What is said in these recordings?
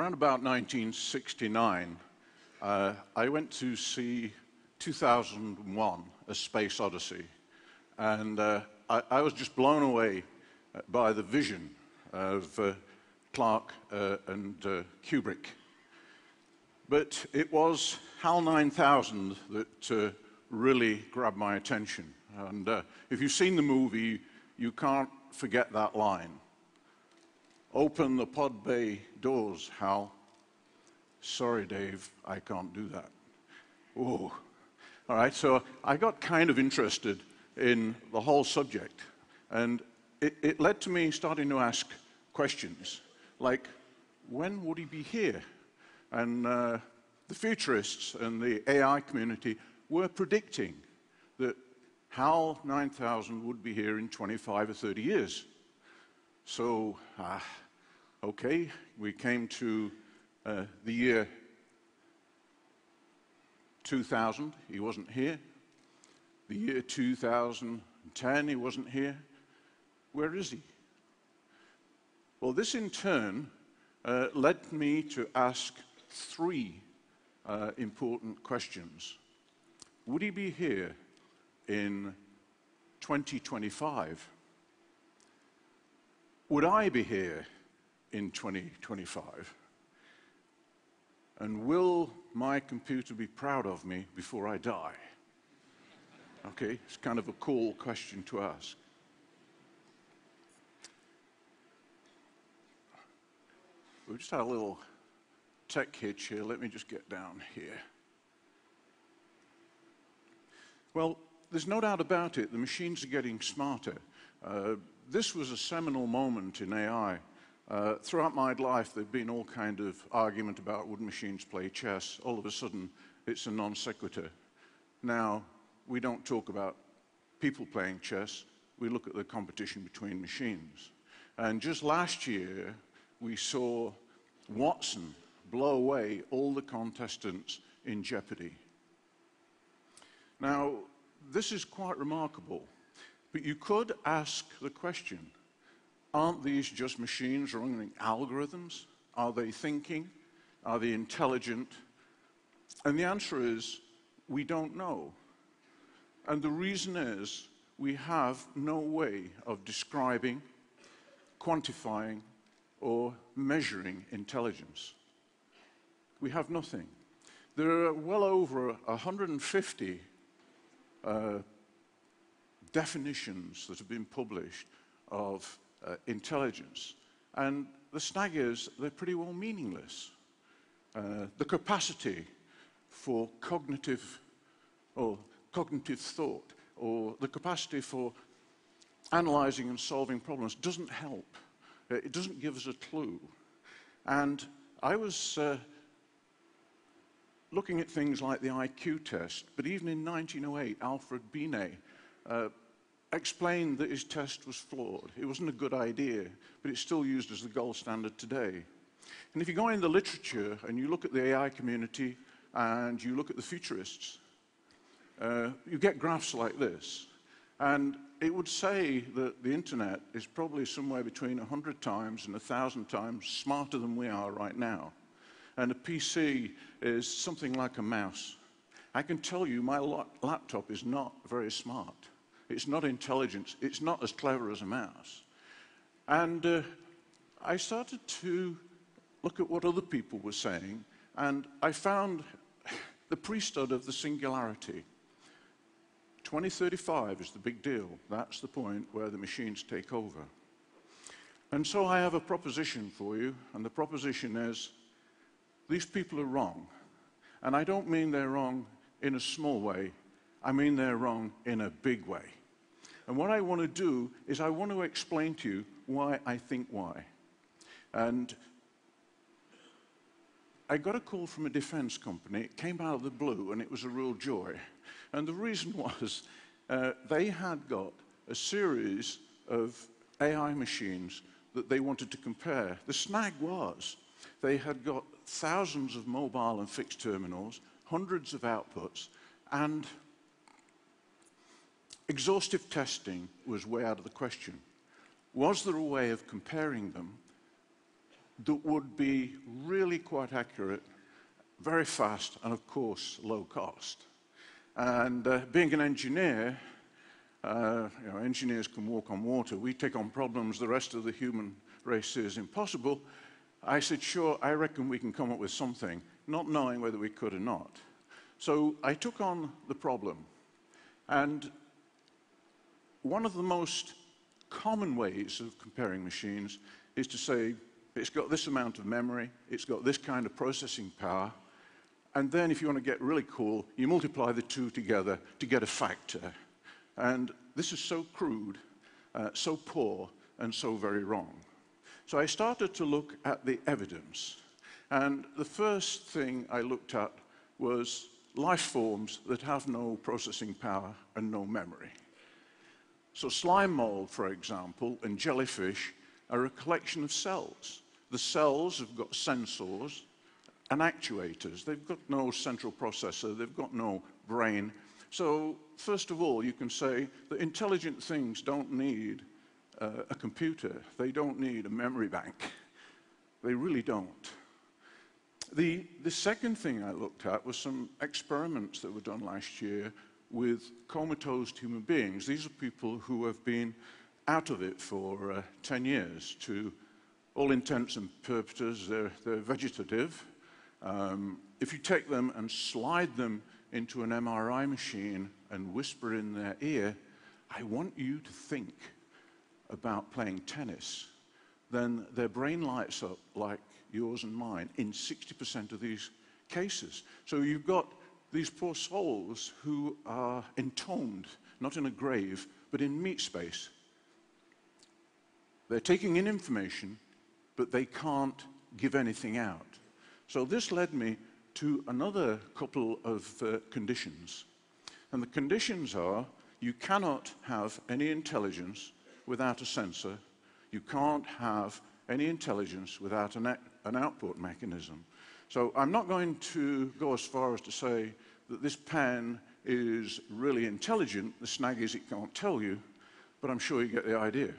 around about 1969, I went to see 2001, A Space Odyssey, and I was just blown away by the vision of Clarke and Kubrick. But it was Hal9000 that really grabbed my attention. And if you've seen the movie, you can't forget that line. Open the pod bay doors, Hal. Sorry, Dave, I can't do that. Oh, all right, so I got kind of interested in the whole subject. And it led to me starting to ask questions, like, when would he be here? And the futurists and the AI community were predicting that Hal9000 would be here in 25 or 30 years. So, okay, we came to the year 2000, he wasn't here. The year 2010, he wasn't here. Where is he? Well, this in turn led me to ask three important questions. Would he be here in 2025? Would I be here in 2025? And will my computer be proud of me before I die? Okay, it's kind of a cool question to ask. We just had a little tech hitch here. Let me just get down here. Well, there's no doubt about it, the machines are getting smarter. This was a seminal moment in AI. Throughout my life, there've been all kind of argument about would machines play chess. All of a sudden, it's a non sequitur. Now, we don't talk about people playing chess. We look at the competition between machines. And just last year, we saw Watson blow away all the contestants in Jeopardy. Now, this is quite remarkable, but you could ask the question, aren't these just machines running algorithms? Are they thinking? Are they intelligent? And the answer is, we don't know. And the reason is, we have no way of describing, quantifying, or measuring intelligence. We have nothing. There are well over 150 definitions that have been published of intelligence. And the snag is, they're pretty well meaningless. The capacity for cognitive thought, or the capacity for analyzing and solving problems doesn't help. It doesn't give us a clue. And I was looking at things like the IQ test, but even in 1908, Alfred Binet explained that his test was flawed. It wasn't a good idea, but it's still used as the gold standard today. And if you go in the literature and you look at the AI community and you look at the futurists, you get graphs like this. And it would say that the internet is probably somewhere between 100 times and 1,000 times smarter than we are right now. And a PC is something like a mouse. I can tell you my laptop is not very smart. It's not intelligent. It's not as clever as a mouse. And I started to look at what other people were saying, and I found the priesthood of the singularity. 2035 is the big deal. That's the point where the machines take over. And so I have a proposition for you, and the proposition is, these people are wrong. And I don't mean they're wrong in a small way. I mean they're wrong in a big way. And what I want to do is I want to explain to you why I think why. And I got a call from a defense company. It came out of the blue, and it was a real joy. And the reason was they had got a series of AI machines that they wanted to compare. The snag was they had got thousands of mobile and fixed terminals, hundreds of outputs, and exhaustive testing was way out of the question. Was there a way of comparing them that would be really quite accurate, very fast, and of course, low cost. And being an engineer, engineers can walk on water. We take on problems the rest of the human race is impossible. I said, sure, I reckon we can come up with something, not knowing whether we could or not. So I took on the problem. And one of the most common ways of comparing machines is to say, it's got this amount of memory, it's got this kind of processing power, and then if you want to get really cool, you multiply the two together to get a factor. And this is so crude, so poor, and so very wrong. So I started to look at the evidence. And the first thing I looked at was life forms that have no processing power and no memory. So slime mold, for example, and jellyfish are a collection of cells. The cells have got sensors and actuators. They've got no central processor. They've got no brain. So first of all, you can say that intelligent things don't need a computer. They don't need a memory bank. They really don't. The second thing I looked at was some experiments that were done last year with comatose human beings. These are people who have been out of it for 10 years. To all intents and purposes, they're vegetative. If you take them and slide them into an MRI machine and whisper in their ear, I want you to think about playing tennis, then their brain lights up like yours and mine in 60% of these cases. So you've got these poor souls who are entombed, not in a grave, but in meat space. They're taking in information, but they can't give anything out. So this led me to another couple of conditions. And the conditions are, you cannot have any intelligence without a sensor. You can't have any intelligence without an output mechanism. So I'm not going to go as far as to say that this pen is really intelligent. The snag is it can't tell you, but I'm sure you get the idea.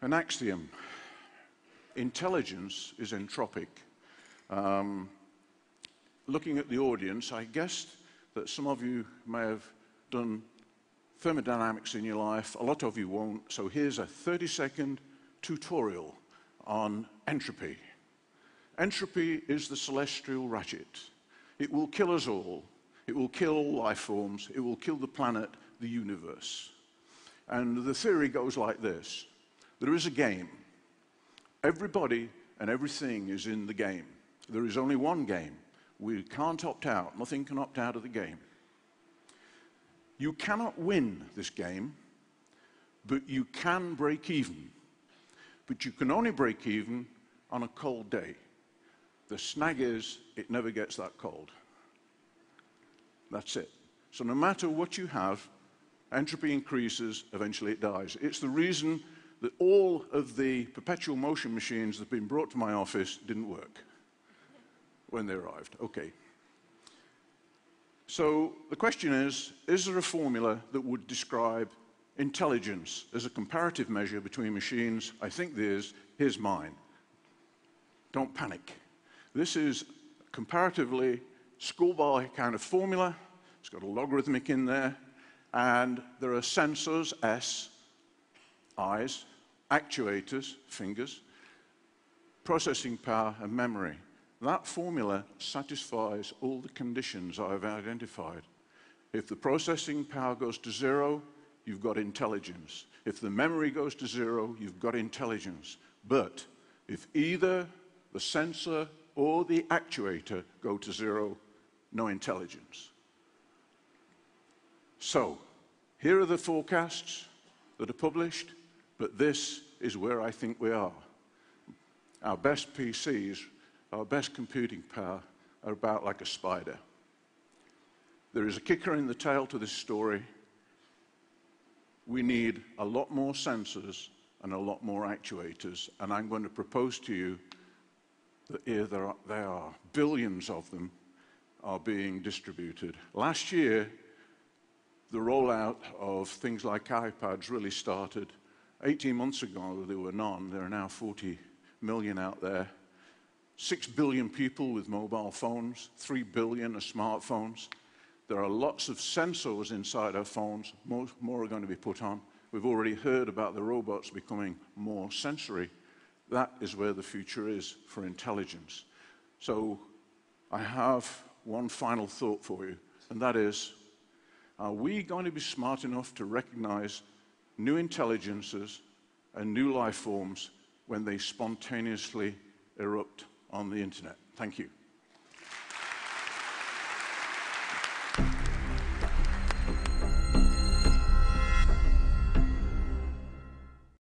An axiom: intelligence is entropic. Looking at the audience, I guessed that some of you may have done thermodynamics in your life. A lot of you won't. So here's a 30-second tutorial on entropy. Entropy is the celestial ratchet. It will kill us all. It will kill all life forms. It will kill the planet, the universe. And the theory goes like this. There is a game. Everybody and everything is in the game. There is only one game. We can't opt out. Nothing can opt out of the game. You cannot win this game, but you can break even. But you can only break even on a cold day. The snag is, it never gets that cold. That's it. So no matter what you have, entropy increases, eventually it dies. It's the reason that all of the perpetual motion machines that have been brought to my office didn't work when they arrived. Okay. So the question is there a formula that would describe intelligence as a comparative measure between machines? I think there is. Here's mine. Don't panic. This is comparatively schoolboy kind of formula. It's got a logarithmic in there. And there are sensors, S, eyes, actuators, fingers, processing power, and memory. That formula satisfies all the conditions I've identified. If the processing power goes to 0, you've got intelligence. If the memory goes to 0, you've got intelligence. But if either the sensor or the actuator go to 0, no intelligence. So, here are the forecasts that are published, but this is where I think we are. Our best PCs, our best computing power, are about like a spider. There is a kicker in the tail to this story. We need a lot more sensors and a lot more actuators, and I'm going to propose to you that here there are billions of them are being distributed. Last year, the rollout of things like iPads really started. 18 months ago, there were none. There are now 40 million out there. 6 billion people with mobile phones, 3 billion are smartphones. There are lots of sensors inside our phones. More are going to be put on. We've already heard about the robots becoming more sensory. That is where the future is for intelligence. So I have one final thought for you, and that is, are we going to be smart enough to recognize new intelligences and new life forms when they spontaneously erupt on the internet? Thank you.